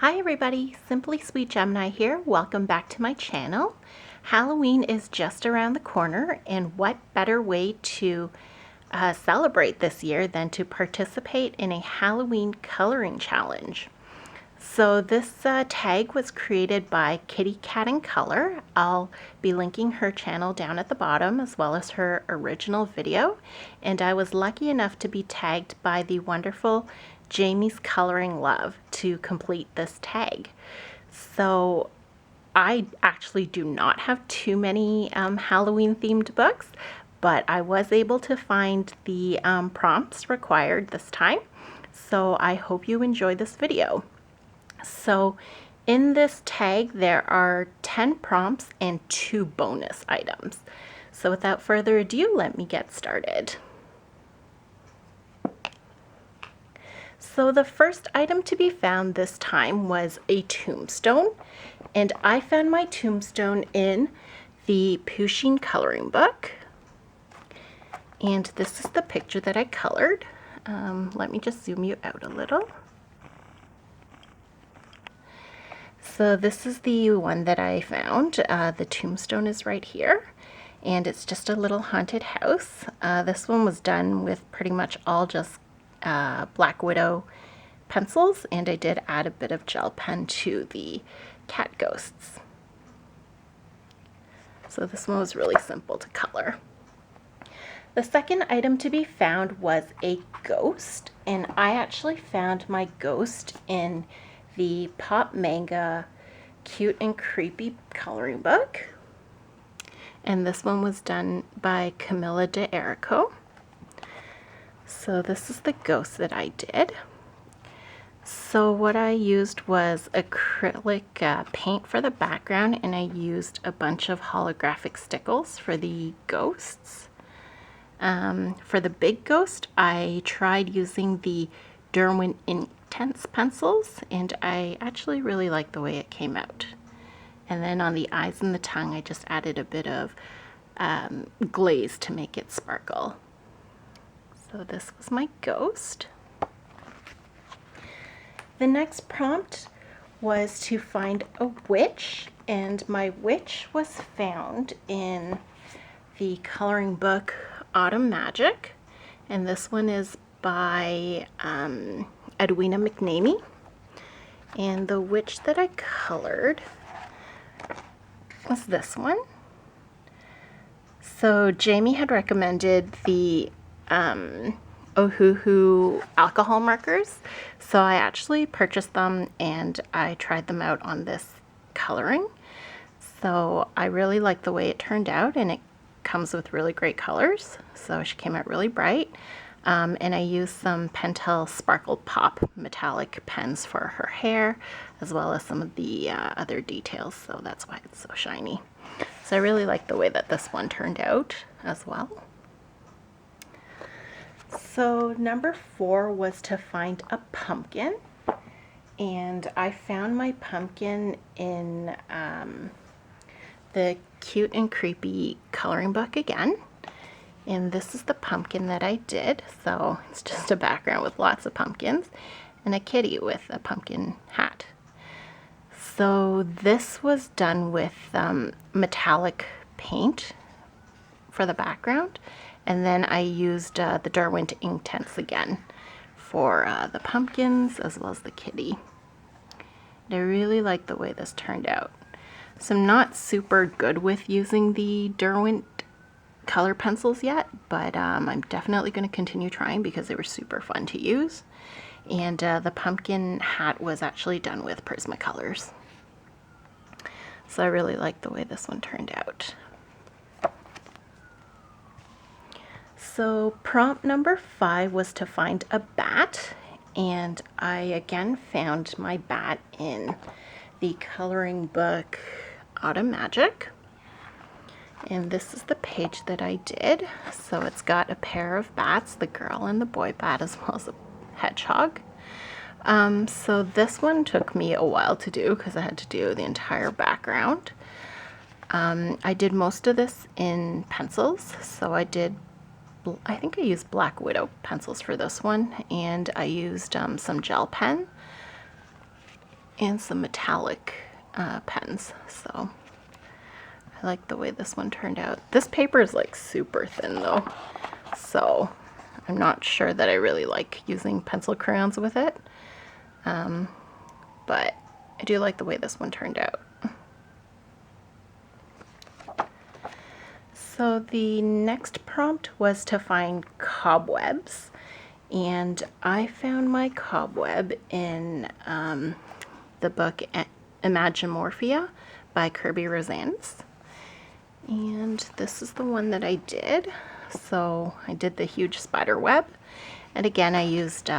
Hi everybody, SimplySweetGemini here. Welcome back to my channel. Halloween is just around the corner, and what better way to celebrate this year than to participate in a Halloween coloring challenge. So this tag was created by Kitty Cat in Color. I'll be linking her channel down at the bottom as well as her original video. And I was lucky enough to be tagged by the wonderful Jamie's Coloring Love to complete this tag. So I actually do not have too many Halloween themed books, but I was able to find the prompts required this time. So I hope you enjoy this video. So in this tag, there are 10 prompts and 2 bonus items. So without further ado, let me get started. So the first item to be found this time was a tombstone, and I found my tombstone in the Pusheen coloring book. And this is the picture that I colored. Let me just zoom you out a little. So this is the one that I found. The tombstone is right here, and it's just a little haunted house. This one was done with pretty much all just Black Widow pencils, and I did add a bit of gel pen to the cat ghosts. So this one was really simple to color. The second item to be found was a ghost, and I actually found my ghost in the Pop Manga Cute and Creepy coloring book. And this one was done by Camilla de Erico. So this is the ghost that I did. So what I used was acrylic paint for the background, and I used a bunch of holographic stickles for the ghosts. For the big ghost, I tried using the Derwent Intense pencils, and I actually really like the way it came out. And then on the eyes and the tongue, I just added a bit of glaze to make it sparkle. So this was my ghost. The next prompt was to find a witch, and my witch was found in the coloring book Autumn Magic, and this one is by Edwina McNamee. And the witch that I colored was this one. So Jamie had recommended the Ohuhu alcohol markers, so I actually purchased them and I tried them out on this coloring. So I really like the way it turned out, and it comes with really great colors. So she came out really bright. And I used some Pentel Sparkle Pop metallic pens for her hair, as well as some of the other details, so that's why it's so shiny. So I really like the way that this one turned out as well. So number 4 was to find a pumpkin, and I found my pumpkin in the Cute and Creepy coloring book again. And this is the pumpkin that I did. So it's just a background with lots of pumpkins and a kitty with a pumpkin hat. So this was done with metallic paint for the background. And then I used the Derwent Intense again for the pumpkins as well as the kitty. And I really like the way this turned out. So I'm not super good with using the Derwent color pencils yet, but I'm definitely going to continue trying because they were super fun to use. And the pumpkin hat was actually done with Prismacolors. So I really like the way this one turned out. So prompt number 5 was to find a bat, and I again found my bat in the coloring book Autumn Magic. And this is the page that I did. So it's got a pair of bats, the girl and the boy bat, as well as a hedgehog. So this one took me a while to do because I had to do the entire background. I did most of this in pencils. So I think I used Black Widow pencils for this one, and I used some gel pen and some metallic pens. So I like the way this one turned out. This paper is like super thin though, so I'm not sure that I really like using pencil crayons with it, but I do like the way this one turned out. So the next prompt was to find cobwebs, and I found my cobweb in the book Imagimorphia by Kirby Rosanes. And this is the one that I did. So I did the huge spider web, and again I used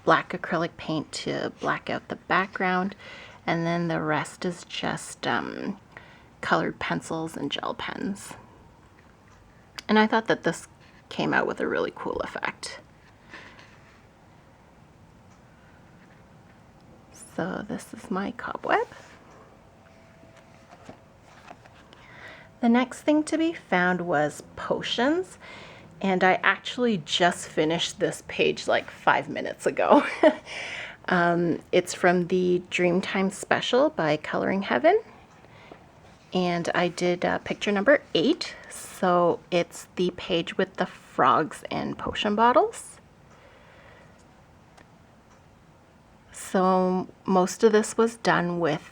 black acrylic paint to black out the background, and then the rest is just colored pencils and gel pens. And I thought that this came out with a really cool effect. So this is my cobweb. The next thing to be found was potions, and I actually just finished this page like 5 minutes ago. It's from the Dreamtime Special by Coloring Heaven, and I did picture number 8, so it's the page with the frogs and potion bottles. So most of this was done with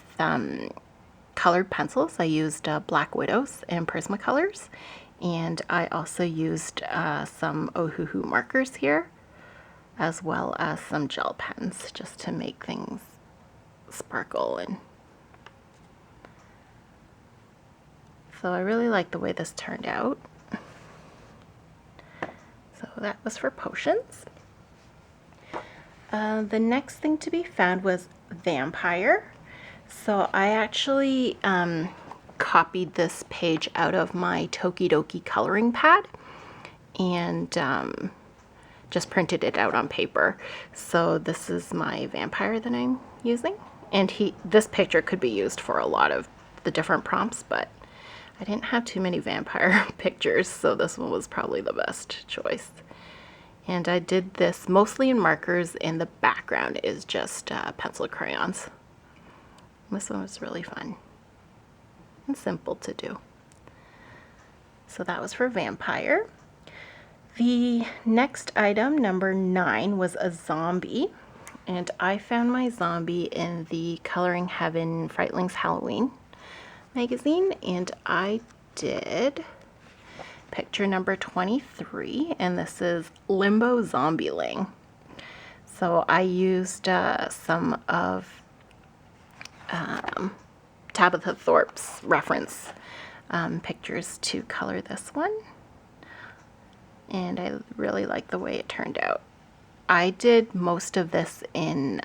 colored pencils. I used Black Widows and Prismacolors, and I also used some Ohuhu markers here, as well as some gel pens, just to make things sparkle. And so I really like the way this turned out. So that was for potions. The next thing to be found was vampire. So I actually copied this page out of my Tokidoki coloring pad and just printed it out on paper. So this is my vampire that I'm using, and this picture could be used for a lot of the different prompts, but I didn't have too many vampire pictures, so this one was probably the best choice. And I did this mostly in markers, and the background is just pencil crayons. This one was really fun and simple to do. So that was for vampire. The next item, number 9, was a zombie, and I found my zombie in the Coloring Heaven Frightlings Halloween magazine, and I did picture number 23, and this is Limbo Zombieling. So I used some of Tabitha Thorpe's reference pictures to color this one, and I really like the way it turned out. I did most of this in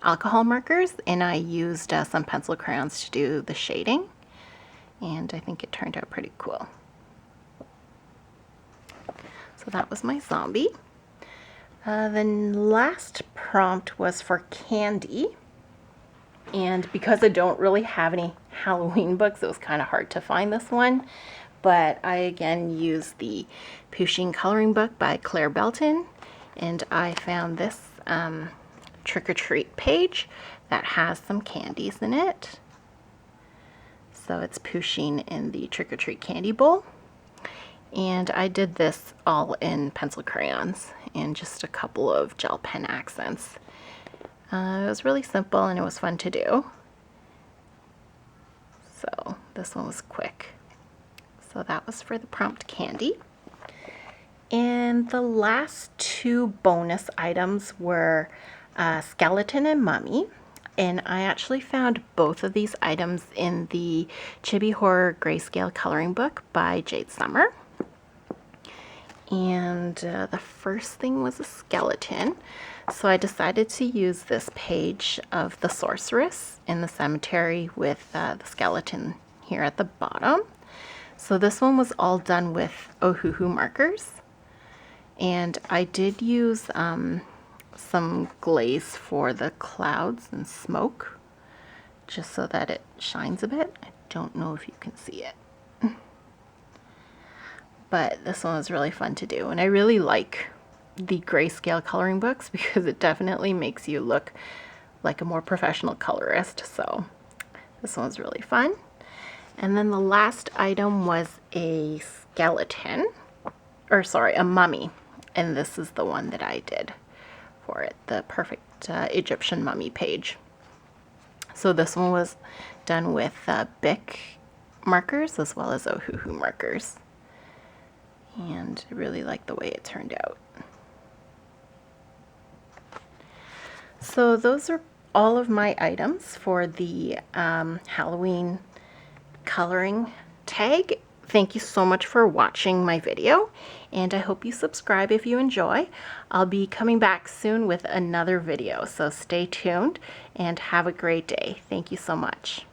alcohol markers, and I used some pencil crayons to do the shading, and I think it turned out pretty cool. So that was my zombie. The last prompt was for candy, and because I don't really have any Halloween books, it was kind of hard to find this one, but I again used the Pusheen coloring book by Claire Belton, and I found this trick-or-treat page that has some candies in it. So it's Pusheen in the trick-or-treat candy bowl, and I did this all in pencil crayons and just a couple of gel pen accents. It was really simple and it was fun to do. So this one was quick. So that was for the prompt candy. And the last 2 bonus items were skeleton and mummy. And I actually found both of these items in the Chibi Horror Grayscale coloring book by Jade Summer. And the first thing was a skeleton. So I decided to use this page of the sorceress in the cemetery with the skeleton here at the bottom. So this one was all done with Ohuhu markers. And I did use some glaze for the clouds and smoke, just so that it shines a bit. I don't know if you can see it. But this one was really fun to do, and I really like the grayscale coloring books because it definitely makes you look like a more professional colorist. So this one's really fun. And then the last item was a skeleton, or sorry, a mummy. And this is the one that I did for it, the perfect Egyptian mummy page. So this one was done with Bic markers as well as Ohuhu markers. And I really like the way it turned out. So those are all of my items for the Halloween coloring tag. Thank you so much for watching my video, and I hope you subscribe if you enjoy. I'll be coming back soon with another video, so stay tuned and have a great day. Thank you so much.